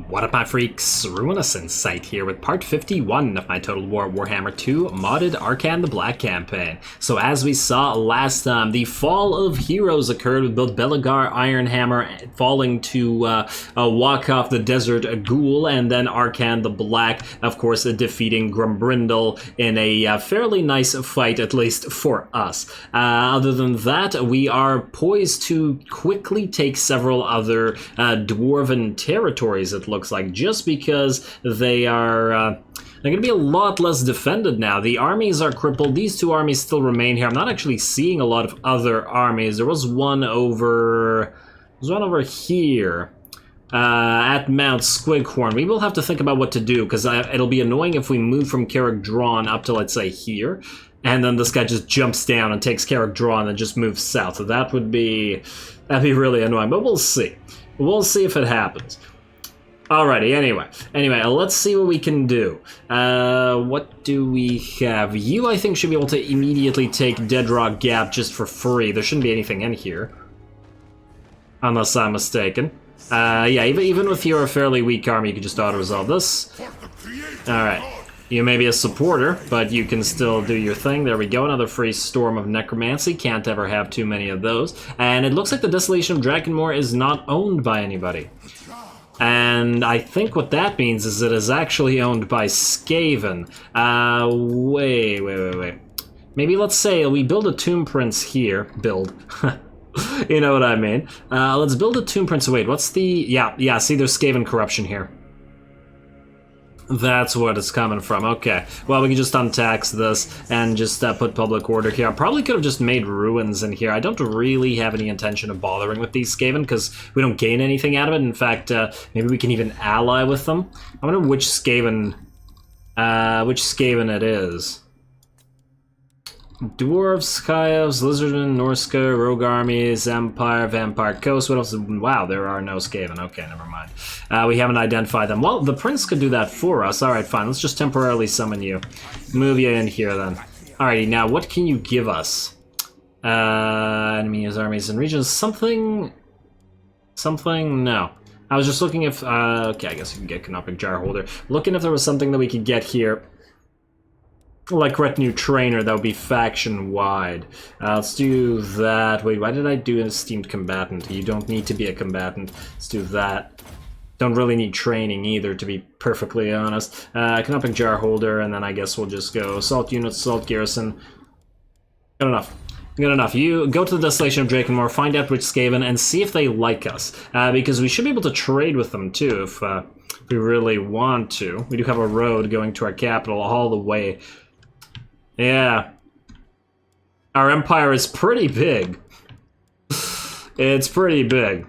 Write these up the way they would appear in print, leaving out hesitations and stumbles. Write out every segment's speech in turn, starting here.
What up, my freaks? RuinousInsight here with part 51 of my Total Warhammer II modded Arkhan the Black campaign. So as we saw last time, the fall of heroes occurred with both Belegar Ironhammer falling to walk off the desert ghoul, and then Arkhan the Black, of course, defeating Grumbrindle in a fairly nice fight, at least for us. Other than that, we are poised to quickly take several other dwarven territories, it looks like, just because they are they're going to be a lot less defended now. The armies are crippled. These two armies still remain here. I'm not actually seeing a lot of other armies. There was one over here at Mount Squighorn. We will have to think about what to do, because it'll be annoying if we move from Karak Drawn up to, let's say, here, and then this guy just jumps down and takes Karak Drawn and just moves south. So that'd be really annoying, but we'll see. We'll see if it happens. Alrighty, anyway, let's see what we can do. What do we have? You, I think, should be able to immediately take Deadrock Gap just for free. There shouldn't be anything in here, unless I'm mistaken. Yeah, even with your fairly weak army, you can just auto-resolve this. Alright. You may be a supporter, but you can still do your thing. There we go, another free Storm of Necromancy. Can't ever have too many of those. And it looks like the Desolation of Drakenmoor is not owned by anybody. And I think what that means is it is actually owned by Skaven. Wait. Maybe let's say we build a Tomb Prince here. Build. You know what I mean. Let's build a Tomb Prince. Wait, what's the... Yeah, see, there's Skaven corruption here. That's what it's coming from. Okay. Well, we can just untax this and just put public order here. I probably could have just made ruins in here. I don't really have any intention of bothering with these Skaven because we don't gain anything out of it. In fact, maybe we can even ally with them. I wonder which Skaven it is. Dwarves, Skyelves, Lizardmen, Norska, Rogue Armies, Empire, Vampire Coast. What else? Wow, there are no Skaven. Okay, never mind. We haven't identified them. Well, the Prince could do that for us. Alright, fine. Let's just temporarily summon you. Move you in here, then. Alrighty, now, what can you give us? Enemies, armies, and regions. Something? No. I was just looking if... okay, I guess you can get Canopic Jar Holder. Looking if there was something that we could get here. Like Retinue Trainer, that would be faction-wide. Let's do that. Wait, why did I do an Esteemed Combatant? You don't need to be a combatant. Let's do that. Don't really need training either, to be perfectly honest. Canopic Jar Holder, and then I guess we'll just go Assault Unit, Assault Garrison. Good enough. Good enough. You go to the Desolation of Drakenmoor, find out which Skaven, and see if they like us. Because we should be able to trade with them, too, if we really want to. We do have a road going to our capital all the way. Yeah. Our empire is pretty big. It's pretty big.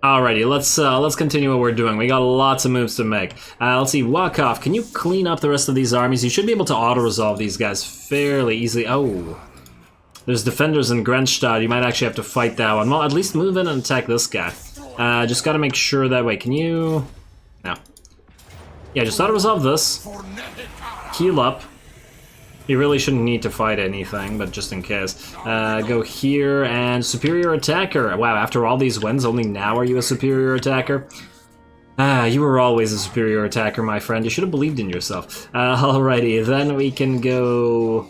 Alrighty, let's continue what we're doing. We got lots of moves to make. Let's see, Walkoff, can you clean up the rest of these armies? You should be able to auto-resolve these guys fairly easily. Oh. There's defenders in Grenstad. You might actually have to fight that one. Well, at least move in and attack this guy. Just gotta make sure that way. Can you... No. Yeah, just auto-resolve this. Heal up. You really shouldn't need to fight anything, but just in case. Go here, and Superior Attacker. Wow, after all these wins, only now are you a Superior Attacker? You were always a Superior Attacker, my friend. You should have believed in yourself. Alrighty, then we can go...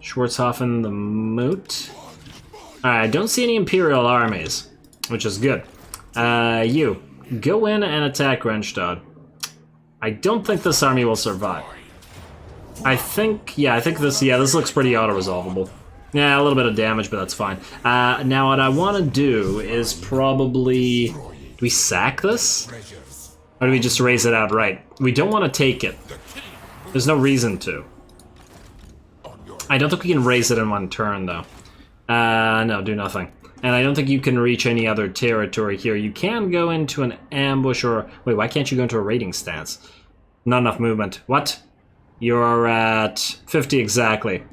Schwarzhofen the Moot. Alright, I don't see any Imperial armies, which is good. You, go in and attack Grenstad. I don't think this army will survive. I think this looks pretty auto-resolvable. Yeah, a little bit of damage, but that's fine. Now what I want to do is probably... Do we sack this? Or do we just raise it outright? We don't want to take it. There's no reason to. I don't think we can raise it in one turn, though. No, do nothing. And I don't think you can reach any other territory here. You can go into an ambush or... Wait, why can't you go into a raiding stance? Not enough movement. What? You're at 50 exactly.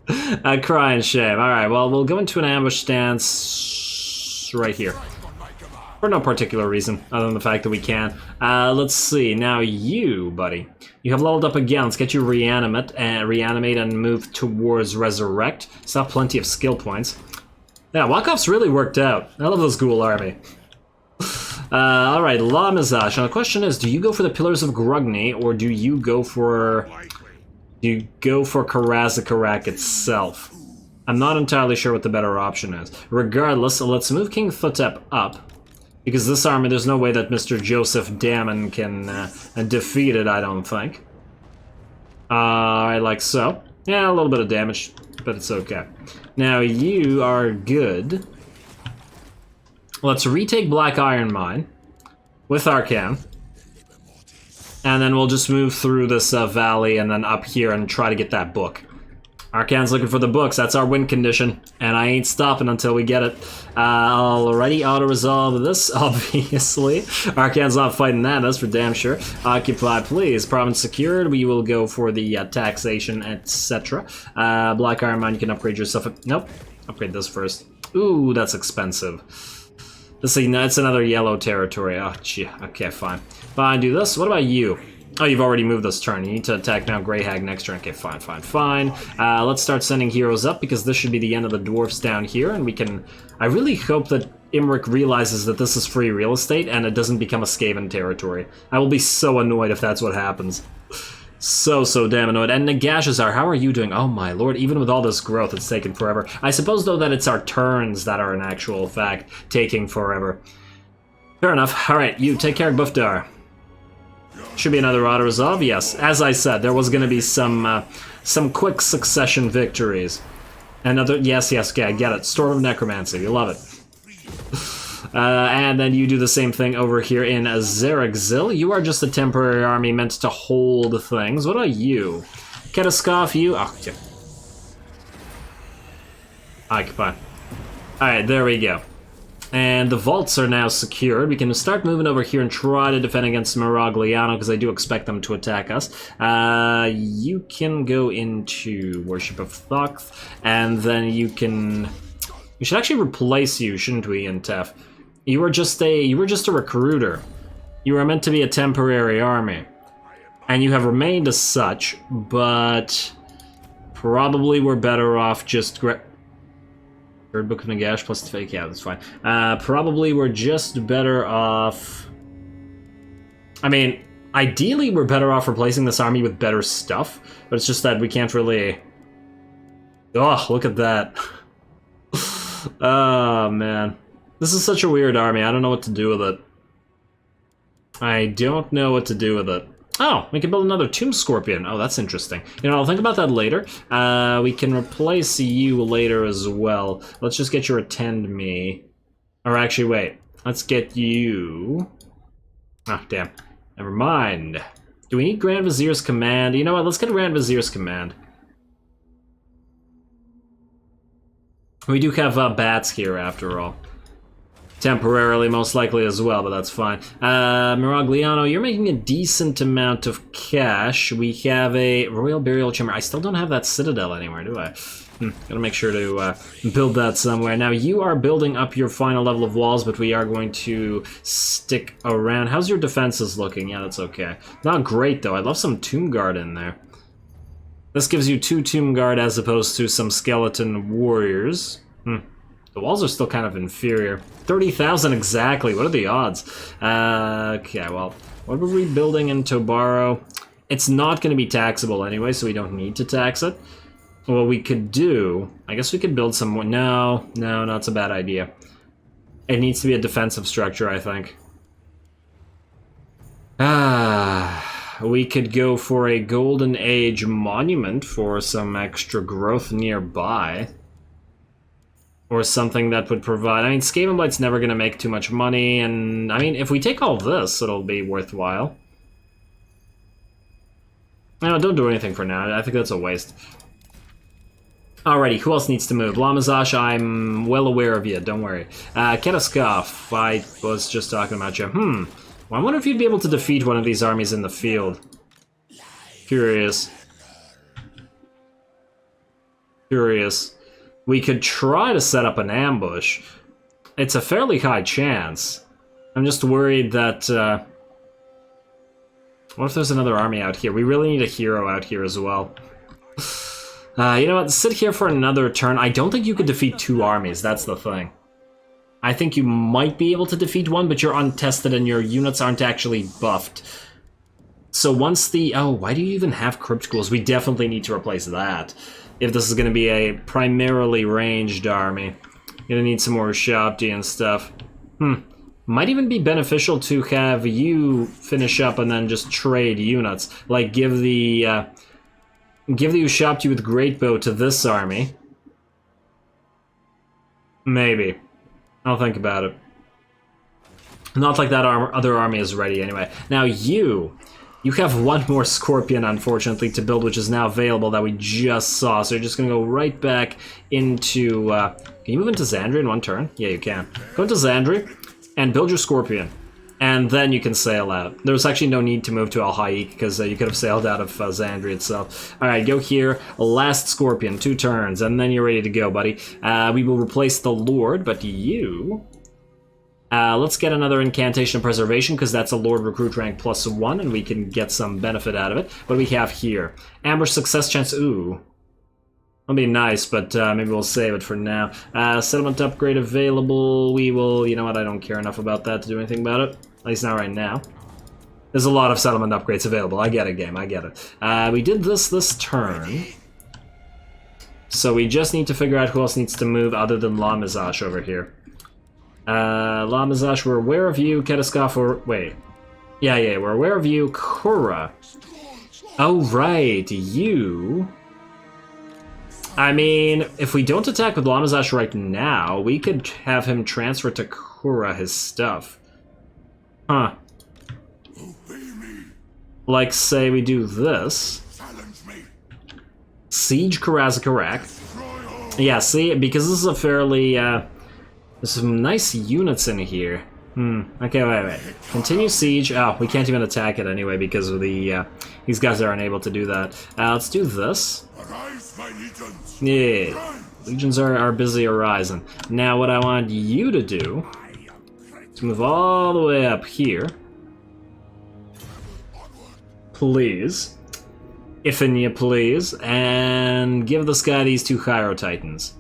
A crying shame. Alright, well, we'll go into an ambush stance right here. For no particular reason, other than the fact that we can. Let's see. Now you, buddy. You have leveled up again. Let's get you reanimate and move towards resurrect. Still have plenty of skill points. Yeah, Walkoff's really worked out. I love this ghoul army. Alright, La Mizash. Now the question is, do you go for the Pillars of Grugni, or do you go for... Karaz-a-Karak itself? I'm not entirely sure what the better option is. Regardless, let's move King Thotep up. Because this army, there's no way that Mr. Joseph Damon can defeat it, I don't think. Alright, like so. Yeah, a little bit of damage, but it's okay. Now, you are good. Let's retake Black Iron Mine with Arkhan. And then we'll just move through this valley and then up here and try to get that book. Arkhan's looking for the books. That's our win condition. And I ain't stopping until we get it. Already auto-resolve this, obviously. Arkhan's not fighting that, that's for damn sure. Occupy, please. Province secured. We will go for the taxation, etc. Black Iron Mine, you can upgrade yourself. Nope. Upgrade this first. Ooh, that's expensive. It's another yellow territory. Oh, gee. Okay, fine. Fine, do this. What about you? Oh, you've already moved this turn. You need to attack now Grey Hag next turn. Okay, fine, fine, fine. Let's start sending heroes up, because this should be the end of the dwarfs down here, and we can... I really hope that Imric realizes that this is free real estate, and it doesn't become a Skaven territory. I will be so annoyed if that's what happens. So damn annoyed. And Nagashazar, how are you doing? Oh my lord, even with all this growth, it's taken forever. I suppose, though, that it's our turns that are in actual fact taking forever. Fair enough. Alright, you, take care of Bufdar. Should be another auto-resolve, yes. As I said, there was going to be some quick succession victories. Another, yes, okay, I get it. Storm of Necromancy, you love it. And then you do the same thing over here in Zaragzil. You are just a temporary army meant to hold things. What about you? Ketaskov, you? Oh, yeah. Occupy. Alright, there we go. And the vaults are now secured. We can start moving over here and try to defend against Miragliano, because I do expect them to attack us. You can go into Worship of Thoth, and then you can... We should actually replace you, shouldn't we, in Tef? You were just a recruiter. You were meant to be a temporary army. And you have remained as such, but probably we're better off just... Third Book of Nagash plus the fake, yeah, that's fine. Probably we're just better off... I mean, ideally we're better off replacing this army with better stuff, but it's just that we can't really... Oh, look at that. Oh, man. This is such a weird army, I don't know what to do with it. I don't know what to do with it. Oh, we can build another Tomb Scorpion. Oh, that's interesting. You know, I'll think about that later. We can replace you later as well. Let's just get your Attend Me. Or actually, wait. Let's get you... Ah, damn. Never mind. Do we need Grand Vizier's Command? You know what? Let's get Grand Vizier's Command. We do have bats here, after all. Temporarily, most likely as well, but that's fine. Miragliano, you're making a decent amount of cash. We have a Royal Burial Chamber. I still don't have that Citadel anywhere, do I? Gotta make sure to build that somewhere. Now, you are building up your final level of walls, but we are going to stick around. How's your defenses looking? Yeah, that's okay. Not great, though. I'd love some Tomb Guard in there. This gives you 2 Tomb Guard as opposed to some Skeleton Warriors. The walls are still kind of inferior. 30,000 exactly. What are the odds? Okay, well, what were we building in Tobaro? It's not going to be taxable anyway, so we don't need to tax it. What we could do, I guess we could build some more. No, not a bad idea. It needs to be a defensive structure, I think. We could go for a Golden Age monument for some extra growth nearby. Or something that would provide... I mean, Skaven Blight's never going to make too much money, and... I mean, if we take all this, it'll be worthwhile. No, don't do anything for now. I think that's a waste. Alrighty, who else needs to move? Lamazash, I'm well aware of you, don't worry. Ketaskov, I was just talking about you. Well, I wonder if you'd be able to defeat one of these armies in the field. Curious. We could try to set up an ambush. It's a fairly high chance. I'm just worried that, what if there's another army out here? We really need a hero out here as well. You know what? Sit here for another turn. I don't think you could defeat 2 armies, that's the thing. I think you might be able to defeat one, but you're untested and your units aren't actually buffed. So once the... Oh, why do you even have Crypt Ghouls? We definitely need to replace that. If this is going to be a primarily ranged army. Gonna need some more Shabti and stuff. Might even be beneficial to have you finish up and then just trade units. Like, give the Ushabti with Great Bow to this army. Maybe. I'll think about it. Not like that other army is ready anyway. Now you have one more Scorpion, unfortunately, to build, which is now available that we just saw. So you're just gonna go right back into... can you move into Xandri in one turn? Yeah, you can. Go into Xandri and build your Scorpion. And then you can sail out. There's actually no need to move to Al-Haik, because you could have sailed out of Xandri itself. Alright, go here. Last Scorpion, 2 turns, and then you're ready to go, buddy. We will replace the Lord, but you... let's get another Incantation of Preservation, because that's a Lord Recruit rank +1, and we can get some benefit out of it. What do we have here? Ambush Success Chance, ooh. That'll be nice, but maybe we'll save it for now. Settlement Upgrade available. We will... You know what, I don't care enough about that to do anything about it. At least not right now. There's a lot of settlement upgrades available. I get it, game. I get it. We did this turn. So we just need to figure out who else needs to move other than La Mizash over here. La Mizash, we're aware of you. Ketaskov, wait. Yeah, we're aware of you. Kura. Oh, right. You... I mean, if we don't attack with La Mizash right now, we could have him transfer to Kura his stuff. Huh. Like, say we do this. Siege Karaz-a-Karak. Yeah, see, because this is a fairly, there's some nice units in here. Okay, wait. Continue siege. Oh, we can't even attack it anyway because of the, these guys are unable to do that. Let's do this. Yeah, legions are busy arising. Now what I want you to do is move all the way up here. Please. If and you please. And give this guy these 2 Hyro Titans.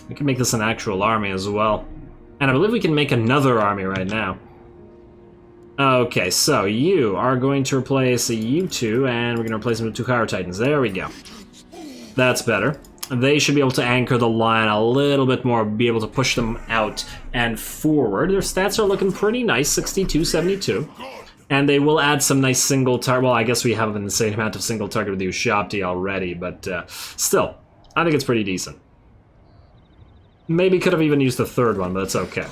We can make this an actual army as well. And I believe we can make another army right now. Okay, so you are going to replace you 2, and we're going to replace them with 2 Hyro Titans. There we go. That's better. They should be able to anchor the line a little bit more, be able to push them out and forward. Their stats are looking pretty nice, 62, 72. And they will add some nice single target. Well, I guess we have an insane amount of single target with the Ushabti already, but still, I think it's pretty decent. Maybe could have even used the 3rd one, but that's okay.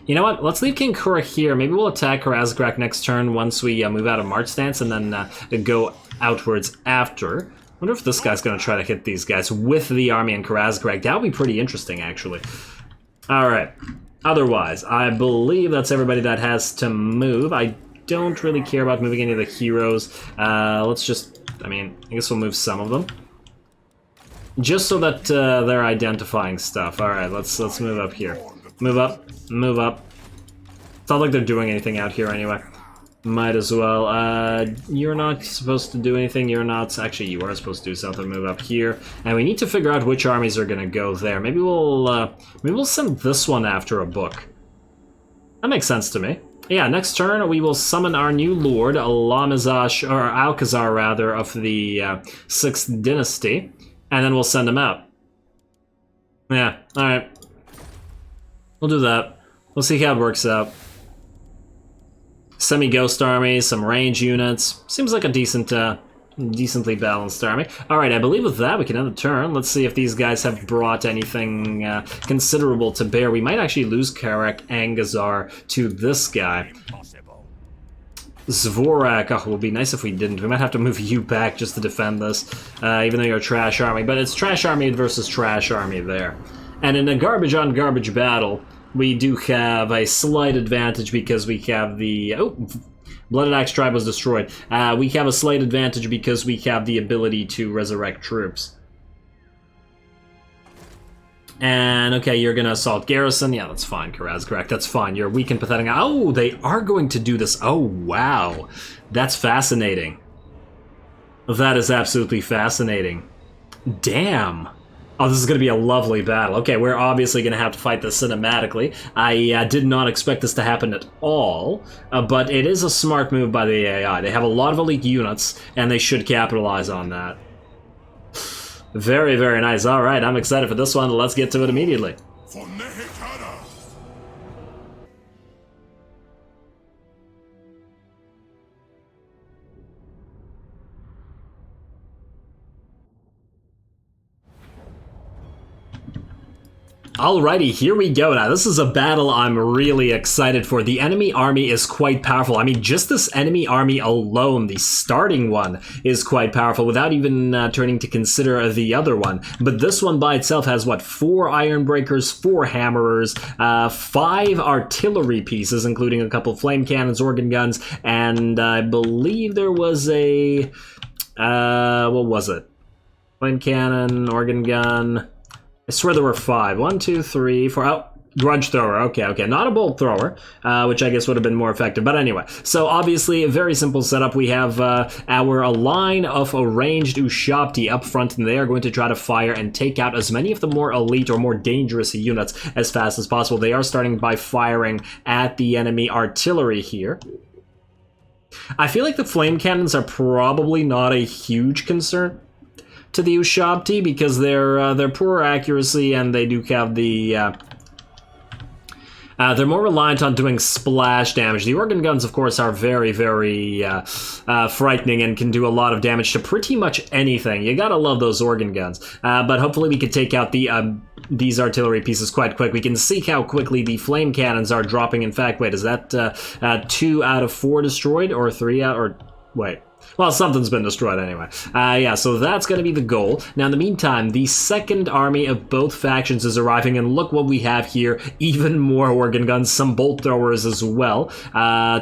You know what? Let's leave King Kura here. Maybe we'll attack Karaz-a-Karak next turn once we move out of March stance, and then go outwards after. I wonder if this guy's going to try to hit these guys with the army in Karaz-a-Karak. That would be pretty interesting, actually. Alright. Otherwise, I believe that's everybody that has to move. I don't really care about moving any of the heroes. Let's just... I mean, I guess we'll move some of them. Just so that they're identifying stuff. Alright, let's move up here. Move up. Move up. It's not like they're doing anything out here anyway. Might as well. You're not supposed to do anything. You're not... Actually, you are supposed to do something. Move up here. And we need to figure out which armies are going to go there. Maybe we'll send this one after a book. That makes sense to me. Yeah, next turn we will summon our new lord, La Mizash, or Alcazar rather, of the 6th Dynasty. And then we'll send him out. Yeah, alright. We'll do that. We'll see how it works out. Semi-ghost army, some range units. Seems like a decently balanced army. Alright, I believe with that we can end the turn. Let's see if these guys have brought anything considerable to bear. We might actually lose Karak Angazar to this guy. Zvorak, oh, it would be nice if we didn't. We might have to move you back just to defend this, even though you're a trash army. But it's trash army versus trash army there. And in a garbage-on-garbage battle, we do have a slight advantage because we have the... Oh, Blooded Axe Tribe was destroyed. We have a slight advantage because we have the ability to resurrect troops. And, okay, you're gonna assault Garrison. Yeah, that's fine, Karaz-a-Karak, that's fine. You're weak and pathetic. Oh, they are going to do this. Oh, wow. That's fascinating. That is absolutely fascinating. Damn. Oh, this is going to be a lovely battle. Okay, we're obviously going to have to fight this cinematically. I did not expect this to happen at all, but it is a smart move by the AI. They have a lot of elite units, and they should capitalize on that. Very, very nice. All right, I'm excited for this one. Let's get to it immediately. Alrighty, here we go. Now, this is a battle I'm really excited for. The enemy army is quite powerful. I mean, just this enemy army alone, the starting one, is quite powerful without even turning to consider the other one. But this one by itself has, what, 4 iron breakers, 4 hammerers, 5 artillery pieces, including a couple flame cannons, organ guns, and I believe there was a... what was it? Flame cannon, organ gun... I swear there were 5. 1, 2, 3, 4. Oh, grudge thrower. Okay. Not a bolt thrower, which I guess would have been more effective. But anyway, so obviously a very simple setup. We have our line of ranged Ushabti up front, and they are going to try to fire and take out as many of the more elite or more dangerous units as fast as possible. They are starting by firing at the enemy artillery here. I feel like the flame cannons are probably not a huge concern to the Ushabti because they're poor accuracy and they do have the they're more reliant on doing splash damage. The organ guns, of course, are very, very frightening and can do a lot of damage to pretty much anything. You gotta love those organ guns. But hopefully we can take out the these artillery pieces quite quick. We can see how quickly the flame cannons are dropping. In fact, wait, is that 2 out of 4 destroyed or 3 out or wait? Well, something's been destroyed anyway. Yeah, so that's going to be the goal. Now, in the meantime, the second army of both factions is arriving, and look what we have here. Even more organ guns, some bolt throwers as well.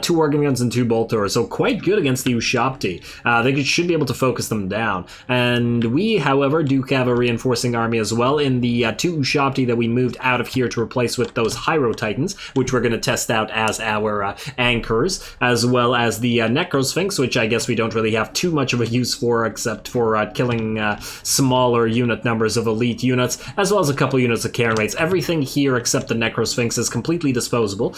2 organ guns and 2 bolt throwers, so quite good against the Ushabti. They should be able to focus them down. And we, however, do have a reinforcing army as well in the 2 Ushabti that we moved out of here to replace with those Hyro Titans, which we're going to test out as our anchors, as well as the Necrosphinx, which I guess we don't really have too much of a use for except for killing smaller unit numbers of elite units, as well as a couple units of Karen rates. Everything here except the Necrosphinx is completely disposable.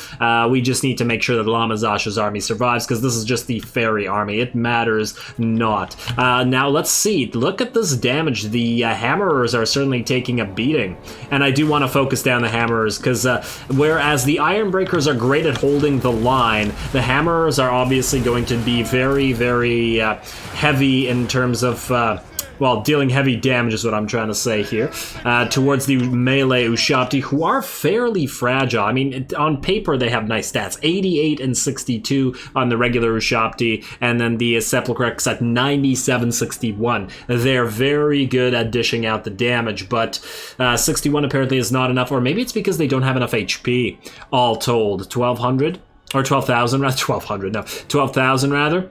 We just need to make sure that Lamazash's army survives, because this is just the fairy army. It matters not. Now let's see. Look at this damage. The hammerers are certainly taking a beating, and I do want to focus down the hammerers, because whereas the iron breakers are great at holding the line, the hammerers are obviously going to be very, very heavy in terms of, well, dealing heavy damage is what I'm trying to say here, towards the melee Ushabti, who are fairly fragile. I mean, on paper they have nice stats, 88 and 62 on the regular Ushabti, and then the Sepulchre's at 97, 61. They're very good at dishing out the damage, but 61 apparently is not enough, or maybe it's because they don't have enough HP, all told. 1,200? Or 12,000 rather? 1,200, no. 12,000 rather?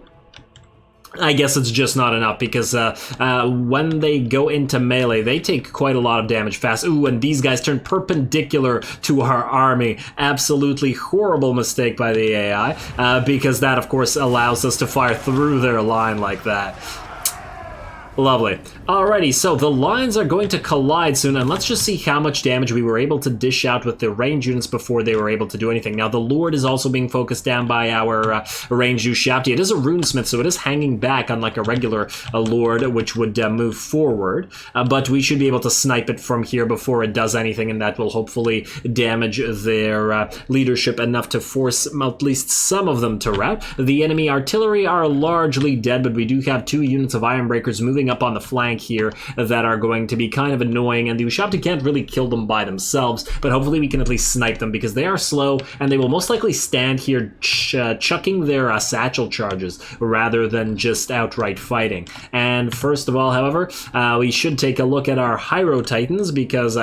I guess it's just not enough, because when they go into melee, they take quite a lot of damage fast. Ooh, and these guys turn perpendicular to our army. Absolutely horrible mistake by the AI, because that, of course, allows us to fire through their line like that. Lovely. Alrighty, so the lines are going to collide soon, and let's just see how much damage we were able to dish out with the range units before they were able to do anything. Now, the Lord is also being focused down by our ranged Ushabti. It is a runesmith, so it is hanging back unlike a regular Lord, which would move forward, but we should be able to snipe it from here before it does anything, and that will hopefully damage their leadership enough to force at least some of them to rout. The enemy artillery are largely dead, but we do have 2 units of iron breakers moving up on the flank here that are going to be kind of annoying, and the Ushabti can't really kill them by themselves, but hopefully we can at least snipe them, because they are slow, and they will most likely stand here chucking their satchel charges rather than just outright fighting. And first of all, however, we should take a look at our Hyro Titans, because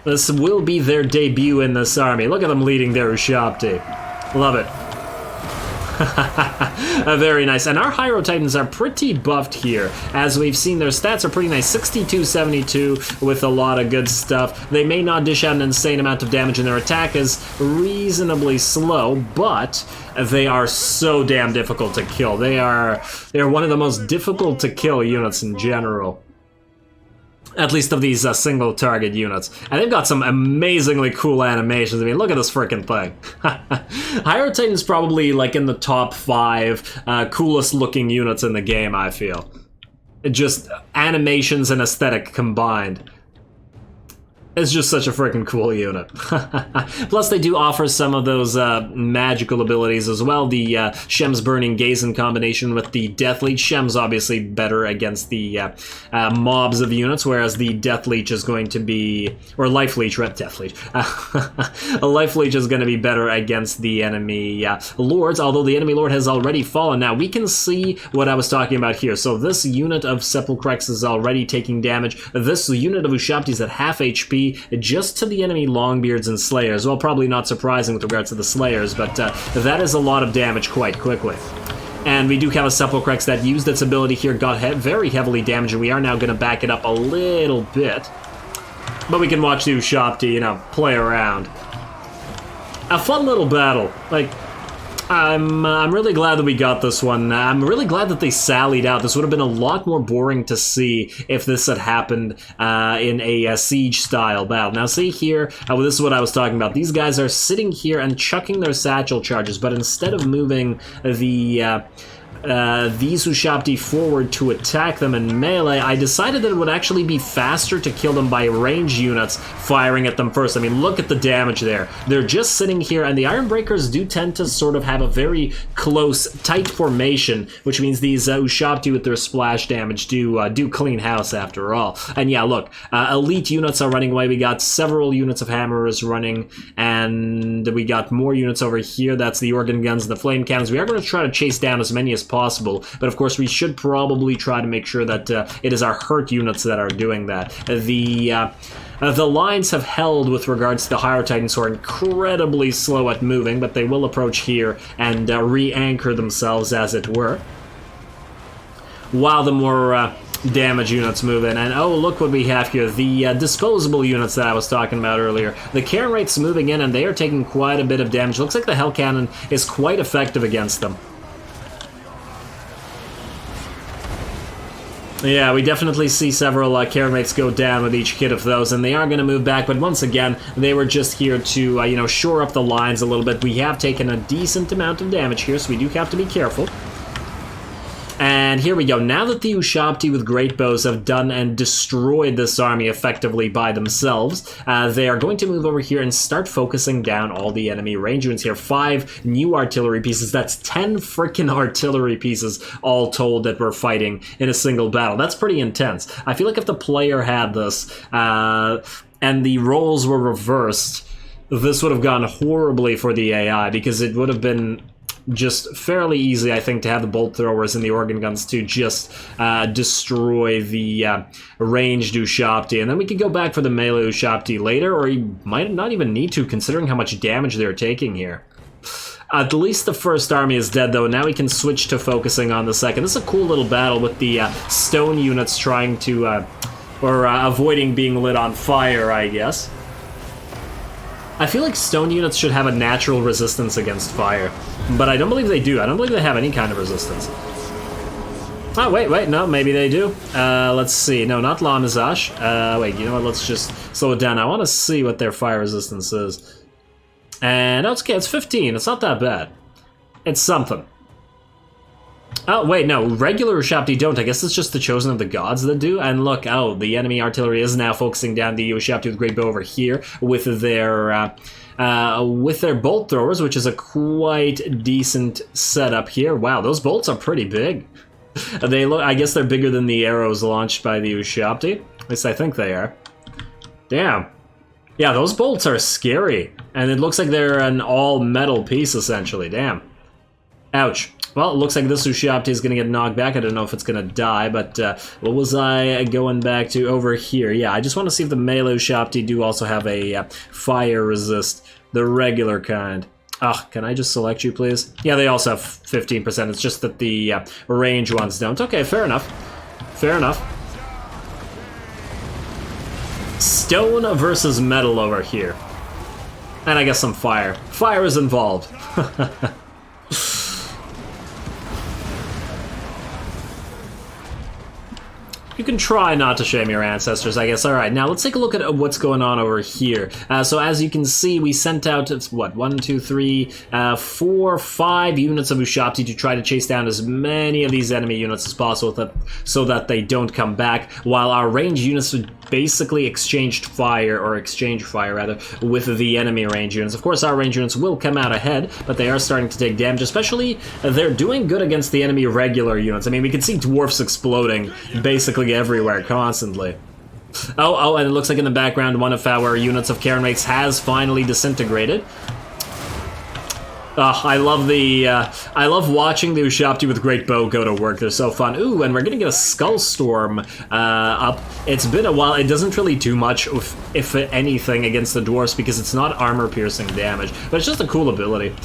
this will be their debut in this army. Look at them leading their Ushabti. Love it. Very nice. And our Hyro Titans are pretty buffed here. As we've seen, their stats are pretty nice. 62, 72 with a lot of good stuff. They may not dish out an insane amount of damage, and their attack is reasonably slow, but they are so damn difficult to kill. They are one of the most difficult to kill units in general. At least of these single target units. And they've got some amazingly cool animations. I mean, look at this freaking thing. Hyro Titans probably like in the top 5 coolest looking units in the game, I feel. Just animations and aesthetic combined. It's just such a freaking cool unit. Plus, they do offer some of those magical abilities as well. The Shem's Burning Gaze in combination with the Death Leech. Shem's obviously better against the mobs of units, whereas the Death Leech is going to be... Or Life Leech, right? Death Leech. A Life Leech is going to be better against the enemy lords, although the enemy lord has already fallen. Now, we can see what I was talking about here. So this unit of Sepulchrex is already taking damage. This unit of Ushabti is at half HP. Just to the enemy Longbeards and Slayers. Well, probably not surprising with regards to the Slayers, but that is a lot of damage quite quickly. And we do have a Sepulchrex that used its ability here, got very heavily damaged, and we are now going to back it up a little bit. But we can watch the Ushabti, you know, play around. A fun little battle. Like, I'm really glad that we got this one. I'm really glad that they sallied out. This would have been a lot more boring to see if this had happened in a siege-style battle. Now, see here, this is what I was talking about. These guys are sitting here and chucking their Satchel Charges, but instead of moving the... these Ushabti forward to attack them in melee, I decided that it would actually be faster to kill them by range units firing at them first. I mean, look at the damage there. They're just sitting here, and the Ironbreakers do tend to sort of have a very close, tight formation, which means these Ushabti with their splash damage do clean house after all. And yeah, look, elite units are running away. We got several units of hammerers running, and we got more units over here. That's the organ guns and the flame cannons. We are going to try to chase down as many as possible, but of course we should probably try to make sure that it is our hurt units that are doing that. The lines have held with regards to the Hyro Titans, who are incredibly slow at moving, but they will approach here and re-anchor themselves, as it were, while the more damage units move in. And oh, look what we have here, the disposable units that I was talking about earlier. The Cairn Wraith's moving in, and they are taking quite a bit of damage. Looks like the Hell Cannon is quite effective against them. Yeah, we definitely see several Cairn Wraiths go down with each hit of those, and they are going to move back, but once again, they were just here to, you know, shore up the lines a little bit. We have taken a decent amount of damage here, so we do have to be careful. And here we go. Now that the Ushabti with great bows have done and destroyed this army effectively by themselves, they are going to move over here and start focusing down all the enemy range units here. 5 new artillery pieces. That's 10 freaking artillery pieces all told that we're fighting in a single battle. That's pretty intense. I feel like if the player had this and the roles were reversed, this would have gone horribly for the AI, because it would have been just fairly easy, I think, to have the bolt throwers and the organ guns to just destroy the ranged Ushabti, and then we could go back for the melee Ushabti later, or you might not even need to, considering how much damage they're taking here. At least the first army is dead, though. Now we can switch to focusing on the second. This is a cool little battle with the stone units trying to, or avoiding being lit on fire, I guess. I feel like stone units should have a natural resistance against fire, but I don't believe they do. I don't believe they have any kind of resistance. Oh, wait, no, maybe they do. Let's see. No, not Lamizash. Wait, you know what? Let's just slow it down. I want to see what their fire resistance is. And okay, it's 15. It's not that bad. It's something. Oh, wait, no, regular Ushabti don't. I guess it's just the Chosen of the Gods that do. And look, oh, the enemy artillery is now focusing down the Ushabti with Great Bow over here with their bolt throwers, which is a quite decent setup here. Wow, those bolts are pretty big. They look, I guess they're bigger than the arrows launched by the Ushabti. At least I think they are. Damn. Yeah, those bolts are scary. And it looks like they're an all-metal piece, essentially. Damn. Ouch. Well, it looks like this Ushabti is going to get knocked back. I don't know if it's going to die, but what was I going back to over here? Yeah, I just want to see if the melee Ushabti do also have a fire resist, the regular kind. Ugh, can I just select you, please? Yeah, they also have 15%. It's just that the range ones don't. Okay, fair enough. Fair enough. Stone versus metal over here. And I guess some fire. Fire is involved. You can try not to shame your ancestors, I guess. All right, now let's take a look at what's going on over here. So as you can see, we sent out, what, 1, 2, 3, 4, 5 units of Ushabti to try to chase down as many of these enemy units as possible so that they don't come back, while our range units would basically exchange fire rather, with the enemy range units. Of course, our range units will come out ahead, but they are starting to take damage, especially they're doing good against the enemy regular units. I mean, we can see dwarfs exploding basically everywhere constantly. Oh, and it looks like in the background one of our units of Karen Rakes has finally disintegrated. I love watching the Ushabti with Great Bow go to work. They're so fun. Ooh, and we're gonna get a Skull Storm up. It's been a while. It doesn't really do much, if anything, against the dwarfs because it's not armor-piercing damage, but it's just a cool ability.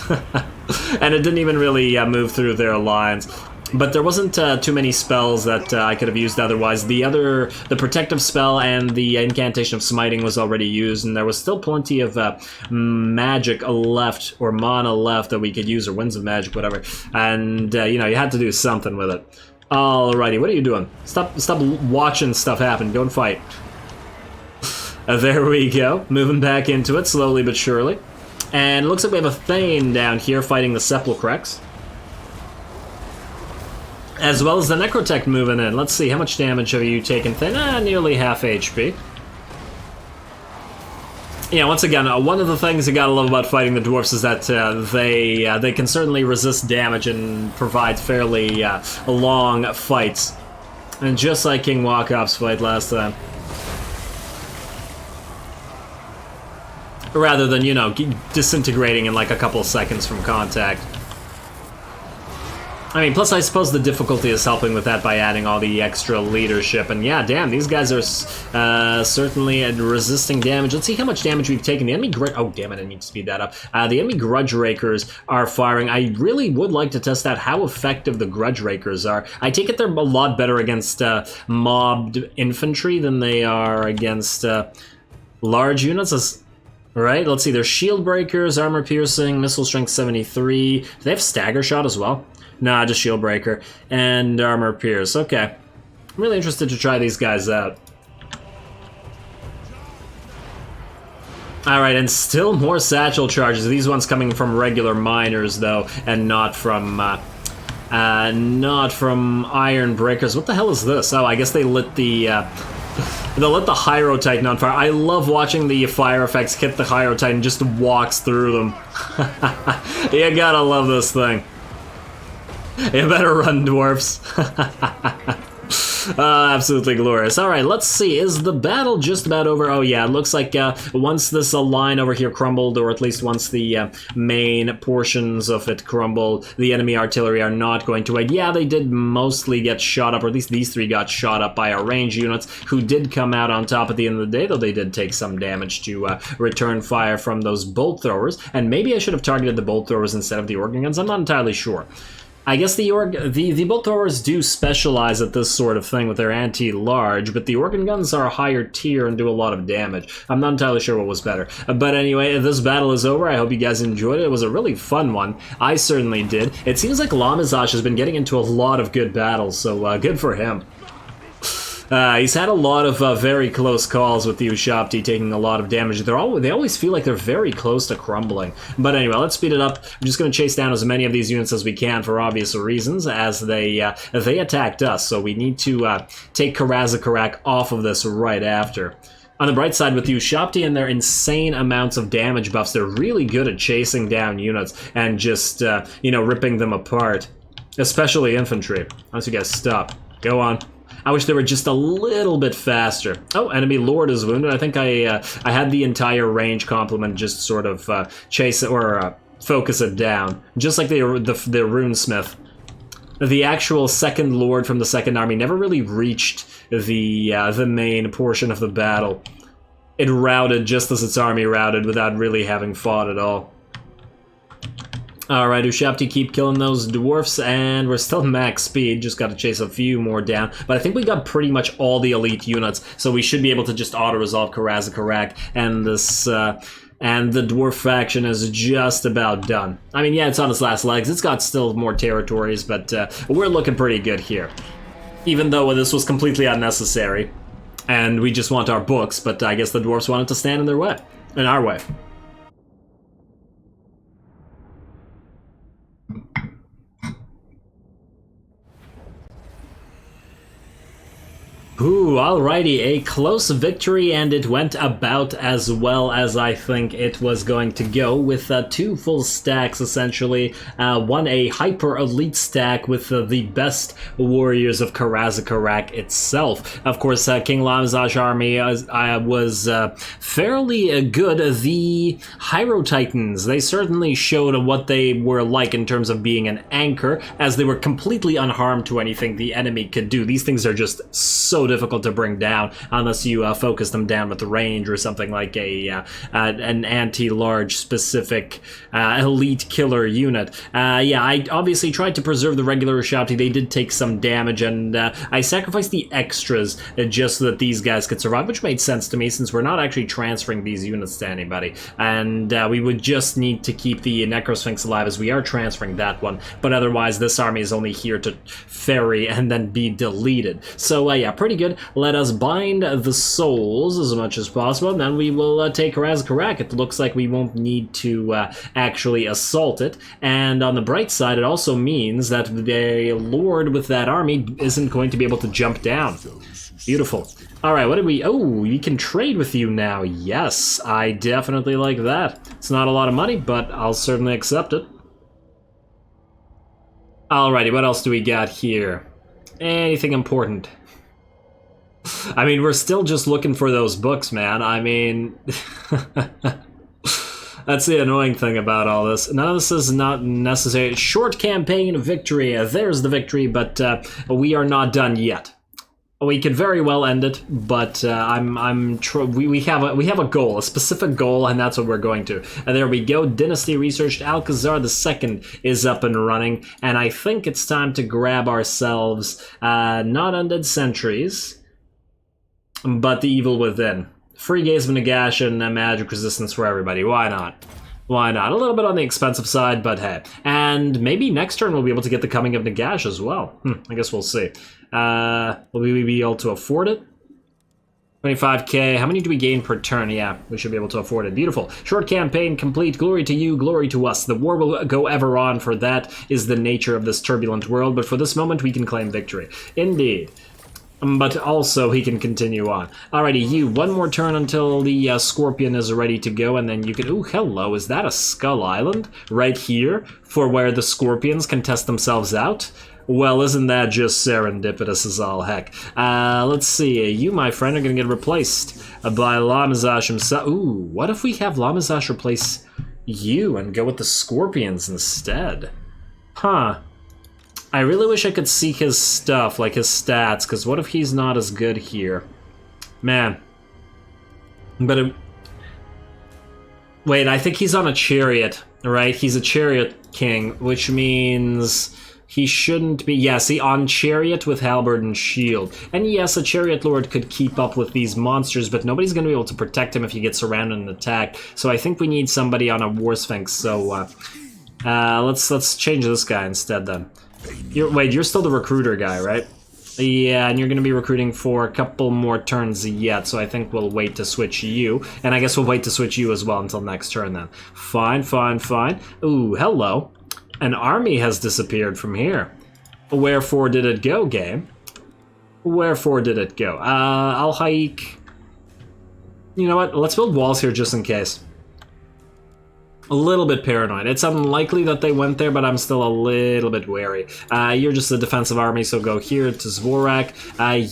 And it didn't even really move through their lines. But there wasn't too many spells that I could have used otherwise. The protective spell and the incantation of smiting was already used, and there was still plenty of magic left, or mana left that we could use, or winds of magic, whatever. And, you know, you had to do something with it. Alrighty, what are you doing? Stop watching stuff happen. Go and fight. There we go. Moving back into it, slowly but surely. And it looks like we have a Thane down here fighting the Sepulchrex, as well as the Necrotech moving in. Let's see, how much damage have you taken, Thane? Nearly half HP. Yeah, once again, one of the things you gotta love about fighting the dwarfs is that they can certainly resist damage and provide fairly long fights. And just like King Wakoff's fight last time. Rather than, you know, disintegrating in like a couple seconds from contact. I mean, plus I suppose the difficulty is helping with that by adding all the extra leadership. And yeah, damn, these guys are certainly resisting damage. Let's see how much damage we've taken. The enemy oh, damn it, I need to speed that up. The enemy Grudge Rakers are firing. I really would like to test out how effective the Grudge Rakers are. I take it they're a lot better against mobbed infantry than they are against large units. Right, let's see, they're Shield Breakers, Armor Piercing, Missile Strength 73. Do they have Stagger Shot as well? Nah, just Shield Breaker and Armor Pierce. Okay. I'm really interested to try these guys out. Alright, and still more Satchel Charges. These ones coming from regular miners, though, and not from Iron Breakers. What the hell is this? Oh, I guess they lit the Hyro Titan on fire. I love watching the fire effects hit the Hyro Titan, just walks through them. You gotta love this thing. You better run, dwarfs. Absolutely glorious. Alright, let's see. Is the battle just about over? Oh yeah, it looks like once this line over here crumbled, or at least once the main portions of it crumbled, the enemy artillery are not going to wait. Yeah, they did mostly get shot up, or at least these three got shot up by our range units, who did come out on top at the end of the day, though they did take some damage to return fire from those bolt throwers. And maybe I should have targeted the bolt throwers instead of the organ guns. I'm not entirely sure. I guess the bolt throwers do specialize at this sort of thing with their anti-large, but the organ guns are a higher tier and do a lot of damage. I'm not entirely sure what was better. But anyway, this battle is over. I hope you guys enjoyed it. It was a really fun one. I certainly did. It seems like Lamizash has been getting into a lot of good battles, so good for him. He's had a lot of very close calls with the Ushabti taking a lot of damage. They always feel like they're very close to crumbling. But anyway, let's speed it up. I'm just going to chase down as many of these units as we can for obvious reasons, as they attacked us. So we need to take Karaz-a-Karak off of this right after. On the bright side, with the Ushabti and their insane amounts of damage buffs, they're really good at chasing down units and just, you know, ripping them apart. Especially infantry. Unless you guys stop. Go on. I wish they were just a little bit faster. Oh, enemy lord is wounded. I think I had the entire range complement just sort of chase it, or focus it down. Just like the runesmith. The actual second lord from the second army never really reached the main portion of the battle. It routed just as its army routed without really having fought at all. Alright, Ushabti, keep killing those dwarfs, and we're still max speed, just gotta chase a few more down. But I think we got pretty much all the elite units, so we should be able to just auto-resolve Karaz-a-Karak, and this, and the dwarf faction is just about done. I mean, yeah, it's on its last legs, it's got still more territories, but we're looking pretty good here. Even though this was completely unnecessary. And we just want our books, but I guess the dwarves wanted to stand in their way. In our way. Ooh, alrighty, a close victory, and it went about as well as I think it was going to go, with 2 full stacks, essentially. One a hyper-elite stack with the best warriors of Karaz-a-Karak itself. Of course, King Lamazash's army was fairly good. The Hyro Titans, they certainly showed what they were like in terms of being an anchor, as they were completely unharmed to anything the enemy could do. These things are just so difficult to bring down unless you focus them down with the range or something like an anti-large specific elite killer unit. Yeah, I obviously tried to preserve the regular shouty. They did take some damage, and I sacrificed the extras just so that these guys could survive, which made sense to me since we're not actually transferring these units to anybody, and we would just need to keep the Necrosphinx alive as we are transferring that one, but otherwise this army is only here to ferry and then be deleted. So yeah, pretty good. Let us bind the souls as much as possible, and then we will take Karaz-a-Karak. It looks like we won't need to actually assault it, and on the bright side, it also means that the lord with that army isn't going to be able to jump down. Beautiful. Alright, what did we... Oh, we can trade with you now. Yes, I definitely like that. It's not a lot of money, but I'll certainly accept it. Alrighty, what else do we got here? Anything important? I mean, we're still just looking for those books, man. I mean... That's the annoying thing about all this. None of this is not necessary. Short campaign victory. There's the victory, but we are not done yet. We could very well end it, but we have a goal, a specific goal, and that's what we're going to. And there we go. Dynasty researched. Alcazar II is up and running, and I think it's time to grab ourselves not undead sentries, but the evil within. Free gaze of Nagash and magic resistance for everybody. Why not? Why not? A little bit on the expensive side, but hey. And maybe next turn we'll be able to get the coming of Nagash as well. I guess we'll see. Will we be able to afford it? 25k. How many do we gain per turn? Yeah, we should be able to afford it. Beautiful. Short campaign complete. Glory to you, glory to us. The war will go ever on, for that is the nature of this turbulent world. But for this moment, we can claim victory. Indeed. But also, he can continue on. Alrighty, you, one more turn until the Scorpion is ready to go, and then you can... Ooh, hello, is that a Skull Island? Right here? For where the Scorpions can test themselves out? Well, isn't that just serendipitous as all heck? Let's see, you, my friend, are gonna get replaced by Lamazash himself. Ooh, what if we have Lamazash replace you and go with the Scorpions instead? Huh. I really wish I could see his stuff, like his stats, because what if he's not as good here? Man. But wait, I think he's on a chariot, right? He's a chariot king, which means he shouldn't be... Yeah, see, on chariot with halberd and shield. And yes, a chariot lord could keep up with these monsters, but nobody's going to be able to protect him if he gets surrounded and attacked. So I think we need somebody on a war sphinx, so let's change this guy instead then. You're still the recruiter guy, right? Yeah, and you're going to be recruiting for a couple more turns yet, so I think we'll wait to switch you. And I guess we'll wait to switch you as well until next turn then. Fine, fine, fine. Ooh, hello. An army has disappeared from here. Wherefore did it go, game? Wherefore did it go? I'll hike... You know what? Let's build walls here just in case. A little bit paranoid. It's unlikely that they went there, but I'm still a little bit wary. You're just a defensive army, so go here to Zvorak.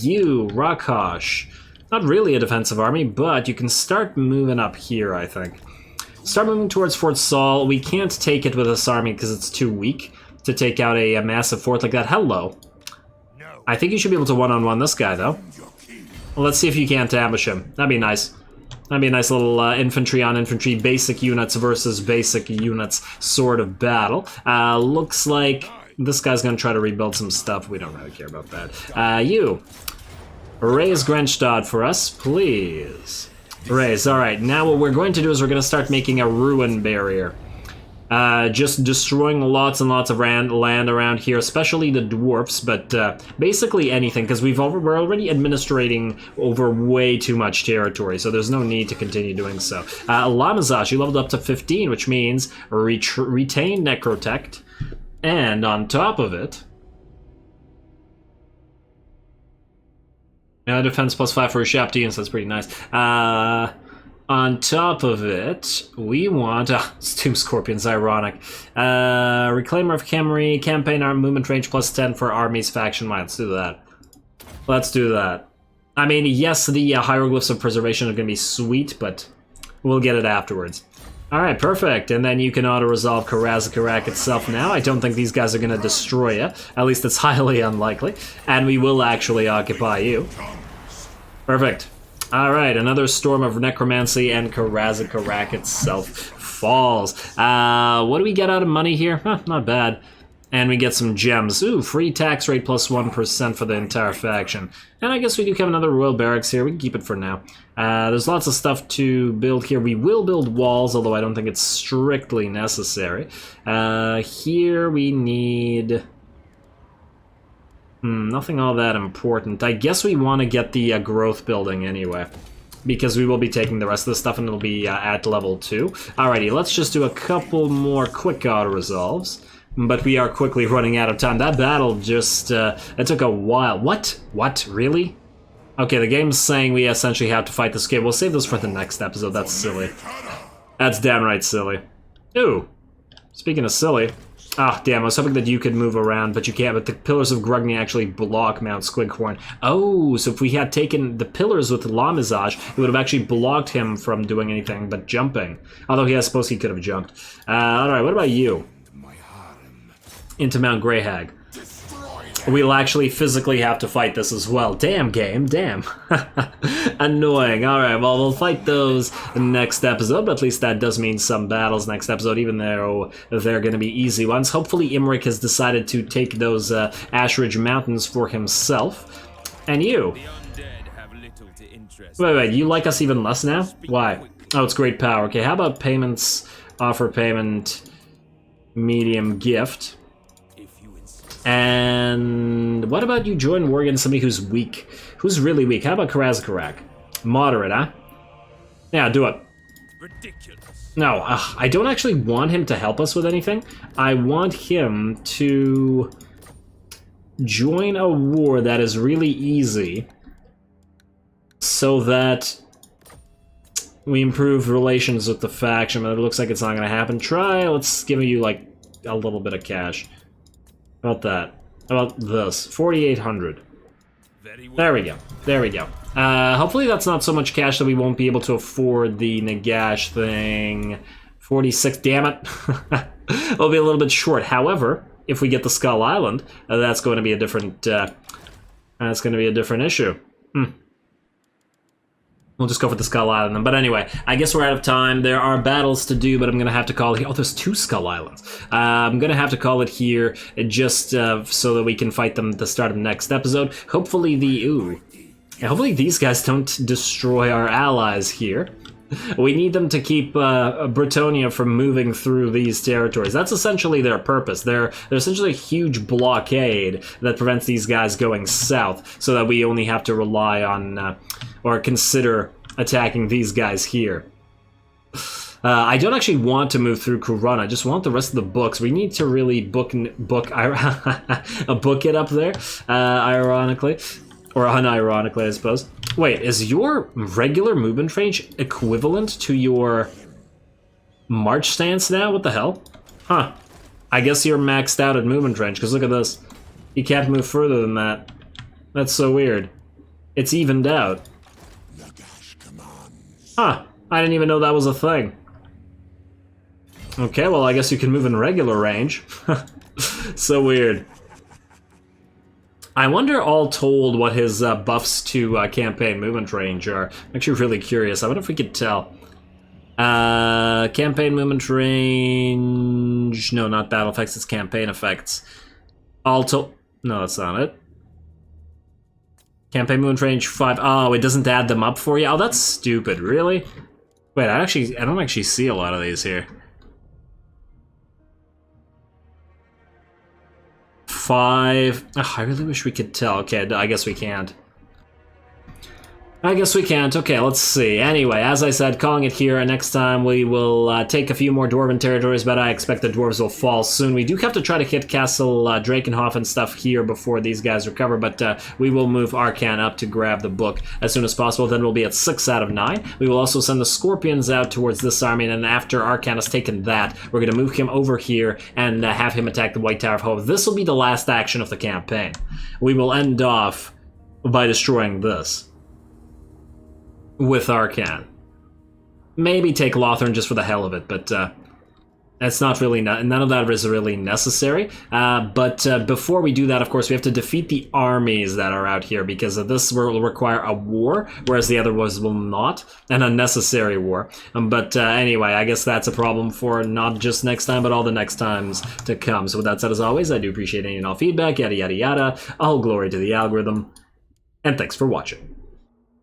You, Rakosh. Not really a defensive army, but you can start moving up here, I think. Start moving towards Fort Saul. We can't take it with this army because it's too weak to take out a massive fort like that. Hello. I think you should be able to one-on-one this guy, though. Well, let's see if you can't ambush him. That'd be nice. That'd be a nice little infantry on infantry, basic units versus basic units sort of battle. Looks like this guy's gonna try to rebuild some stuff. We don't really care about that. You, raise Grenstad for us, please. Raise, alright. Now what we're going to do is we're gonna start making a ruin barrier. Just destroying lots and lots of land around here, especially the dwarfs, but basically anything, because we're already administrating over way too much territory, so there's no need to continue doing so. Lamazash, you leveled up to 15, which means retain Necrotect, and on top of it, defense +5 for Shapti, so that's pretty nice. On top of it, we want... Tomb Scorpion's ironic. Reclaimer of Khemri, campaign arm movement range +10 for armies, faction mind. Let's do that. Let's do that. I mean, yes, the Hieroglyphs of Preservation are going to be sweet, but we'll get it afterwards. Alright, perfect. And then you can auto-resolve Karaz-a-Karak itself now. I don't think these guys are going to destroy you. At least it's highly unlikely. And we will actually occupy you. Perfect. Alright, another storm of necromancy and Karaz-a-Karak itself falls. What do we get out of money here? Huh, not bad. And we get some gems. Ooh, free tax rate +1% for the entire faction. And I guess we do have another royal barracks here. We can keep it for now. There's lots of stuff to build here. We will build walls, although I don't think it's strictly necessary. Here we need... nothing all that important. I guess we want to get the growth building anyway, because we will be taking the rest of the stuff and it'll be at level 2. Alrighty, let's just do a couple more quick auto-resolves. But we are quickly running out of time. That battle just, it took a while. What? What? Really? Okay, the game's saying we essentially have to fight this game. We'll save those for the next episode. That's silly. That's downright silly. Ooh. Speaking of silly... Ah, damn, I was hoping that you could move around, but you can't. But the Pillars of Grugni actually block Mount Squighorn. Oh, so if we had taken the Pillars with Lamazage, it would have actually blocked him from doing anything but jumping. Although, I suppose he could have jumped. Alright, what about you? Into Mount Greyhag. We'll actually physically have to fight this as well. Damn game, damn. Annoying. Alright, well, we'll fight those next episode, but at least that does mean some battles next episode, even though they're going to be easy ones. Hopefully Imrik has decided to take those Ashridge Mountains for himself. And you? Wait, you like us even less now? Why? Oh, it's great power. Okay, how about payments, offer payment, medium gift? And what about you join war against somebody who's weak? Who's really weak? How about Karaz-a-Karak? Moderate, huh? Yeah, do it. Ridiculous. No, I don't actually want him to help us with anything. I want him to join a war that is really easy so that we improve relations with the faction, but it looks like it's not going to happen. Let's give you, like, a little bit of cash. How about that? How about this? 4,800. There we go. There we go. Hopefully that's not so much cash that we won't be able to afford the Nagash thing. 46, damn it. It'll be a little bit short. However, if we get the Skull Island, that's going to be a different, issue. We'll just go for the Skull Island. But anyway, I guess we're out of time. There are battles to do, but I'm going to have to call it here. Oh, there's 2 Skull Islands. I'm going to have to call it here just so that we can fight them at the start of the next episode. Hopefully hopefully these guys don't destroy our allies here. We need them to keep Britonia from moving through these territories. That's essentially their purpose. They're essentially a huge blockade that prevents these guys going south, so that we only have to rely on or consider attacking these guys here. I don't actually want to move through Kurana. I just want the rest of the books. We need to really book it up there, ironically. Or unironically, I suppose. Wait, is your regular movement range equivalent to your march stance now? What the hell? Huh. I guess you're maxed out at movement range, because look at this. You can't move further than that. That's so weird. It's evened out. Huh. I didn't even know that was a thing. Okay, well, I guess you can move in regular range. So weird. I wonder, all told, what his buffs to campaign movement range are. I'm actually really curious. I wonder if we could tell. Campaign movement range... No, not battle effects, it's campaign effects. All told... No, that's not it. Campaign movement range 5. Oh, it doesn't add them up for you? Oh, that's stupid. Really? Wait, I don't actually see a lot of these here. 5. Oh, I really wish we could tell. Okay, I guess we can't. I guess we can't. Okay, let's see. Anyway, as I said, calling it here, and next time we will take a few more Dwarven territories, but I expect the Dwarves will fall soon. We do have to try to hit Castle Drakenhof and stuff here before these guys recover, but we will move Arkhan up to grab the book as soon as possible. Then we'll be at 6 out of 9. We will also send the Scorpions out towards this army, and then after Arkhan has taken that, we're going to move him over here and have him attack the White Tower of Hope. This will be the last action of the campaign. We will end off by destroying this with Arkhan. Maybe take Lothern just for the hell of it, but that's not really, none of that is really necessary. But before we do that, of course, we have to defeat the armies that are out here, because this will require a war, whereas the other ones will not, an unnecessary war. But anyway, I guess that's a problem for not just next time, but all the next times to come. So with that said, as always, I do appreciate any and all feedback, yada yada yada, all glory to the algorithm, and thanks for watching.